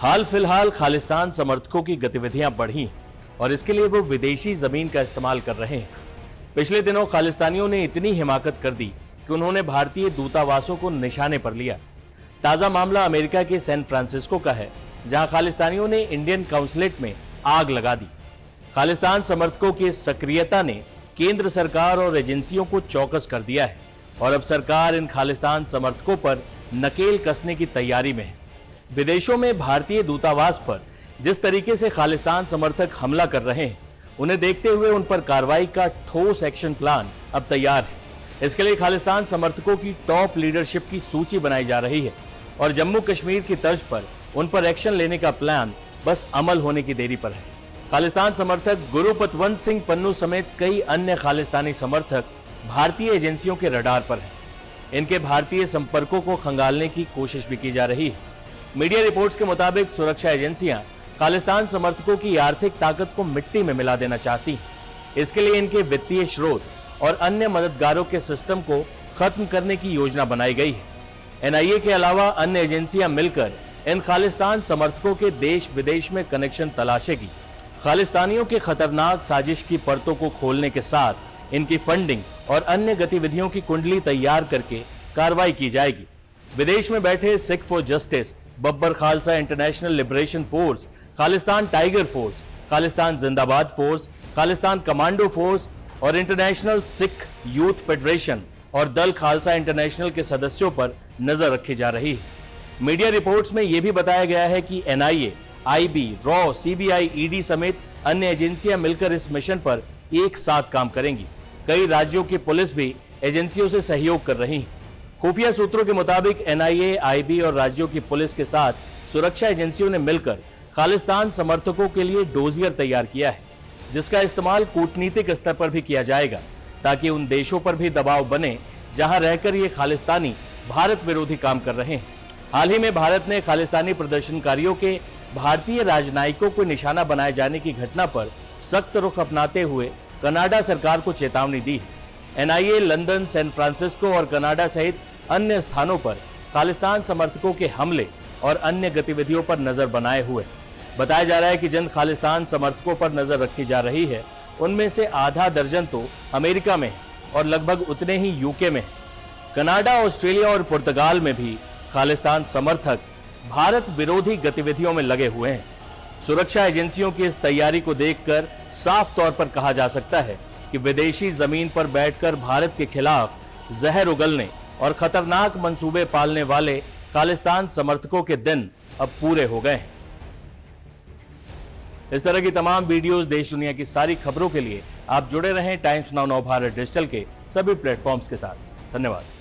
हाल फिलहाल खालिस्तान समर्थकों की गतिविधियां बढ़ी और इसके लिए वो विदेशी जमीन का इस्तेमाल कर रहे हैं। पिछले दिनों खालिस्तानियों ने इतनी हिमाकत कर दी कि उन्होंने भारतीय दूतावासों को निशाने पर लिया। ताजा मामला अमेरिका के सैन फ्रांसिस्को का है, जहां खालिस्तानियों ने इंडियन काउंसलेट में आग लगा दी। खालिस्तान समर्थकों की सक्रियता ने केंद्र सरकार और एजेंसियों को चौकस कर दिया है और अब सरकार इन खालिस्तान समर्थकों पर नकेल कसने की तैयारी में है। विदेशों में भारतीय दूतावास पर जिस तरीके से खालिस्तान समर्थक हमला कर रहे हैं, उन्हें देखते हुए उन पर कार्रवाई का ठोस एक्शन प्लान अब तैयार है। इसके लिए खालिस्तान समर्थकों की टॉप लीडरशिप की सूची बनाई जा रही है और जम्मू कश्मीर की तर्ज पर उन पर एक्शन लेने का प्लान बस अमल होने की देरी पर है। खालिस्तान समर्थक गुरुपतवंत सिंह पन्नू समेत कई अन्य खालिस्तानी समर्थक भारतीय एजेंसियों के रडार पर हैं। इनके भारतीय संपर्कों को खंगालने की कोशिश भी की जा रही है। मीडिया रिपोर्ट्स के मुताबिक सुरक्षा एजेंसियां खालिस्तान समर्थकों की आर्थिक ताकत को मिट्टी में मिला देना चाहती हैं। इसके लिए इनके वित्तीय स्रोत और अन्य मददगारों के सिस्टम को खत्म करने की योजना बनाई गई है। एनआईए के अलावा अन्य एजेंसियां मिलकर इन खालिस्तान समर्थकों के देश विदेश में कनेक्शन तलाशेगी। खालिस्तानियों के खतरनाक साजिश की परतों को खोलने के साथ इनकी फंडिंग और अन्य गतिविधियों की कुंडली तैयार करके कार्रवाई की जाएगी। विदेश में बैठे Sikh for justice, Babbar Khalsa international liberation force, Khalistan tiger force, Khalistan जिंदाबाद फोर्स, खालिस्तान कमांडो फोर्स और इंटरनेशनल सिख यूथ फेडरेशन और दल खालसा इंटरनेशनल के सदस्यों पर नजर रखी जा रही है। मीडिया रिपोर्ट्स में यह भी बताया गया है कि NIA, IB, raw, CBI, ED समेत अन्य एजेंसियां मिलकर इस मिशन पर एक साथ काम करेंगी। कई राज्यों की पुलिस भी एजेंसियों से सहयोग कर रही है। खुफिया सूत्रों के मुताबिक एनआईए, आईबी और राज्यों की पुलिस के साथ सुरक्षा एजेंसियों ने मिलकर खालिस्तान समर्थकों के लिए डोजियर तैयार किया है, जिसका इस्तेमाल कूटनीतिक स्तर पर भी किया जाएगा ताकि उन देशों पर भी दबाव बने जहां रहकर ये खालिस्तानी भारत विरोधी काम कर रहे हैं। हाल ही में भारत ने खालिस्तानी प्रदर्शनकारियों के भारतीय राजनयिकों को निशाना बनाए जाने की घटना पर सख्त रुख अपनाते हुए कनाडा सरकार को चेतावनी दी है। एनआईए लंदन, सैन फ्रांसिस्को और कनाडा सहित अन्य स्थानों पर खालिस्तान समर्थकों के हमले और अन्य गतिविधियों पर नजर बनाए हुए बताया जा रहा है कि जिन खालिस्तान समर्थकों पर नजर रखी जा रही है, उनमें से आधा दर्जन तो अमेरिका में है और लगभग उतने ही यूके में है। कनाडा, ऑस्ट्रेलिया और पुर्तगाल में भी खालिस्तान समर्थक भारत विरोधी गतिविधियों में लगे हुए हैं। सुरक्षा एजेंसियों की इस तैयारी को देखकर साफ तौर पर कहा जा सकता है कि विदेशी जमीन पर बैठकर भारत के खिलाफ जहर उगलने और खतरनाक मंसूबे पालने वाले खालिस्तान समर्थकों के दिन अब पूरे हो गए हैं। इस तरह की तमाम वीडियोस, देश दुनिया की सारी खबरों के लिए आप जुड़े रहें टाइम्स नाउ भारत डिजिटल के सभी प्लेटफॉर्म्स के साथ। धन्यवाद।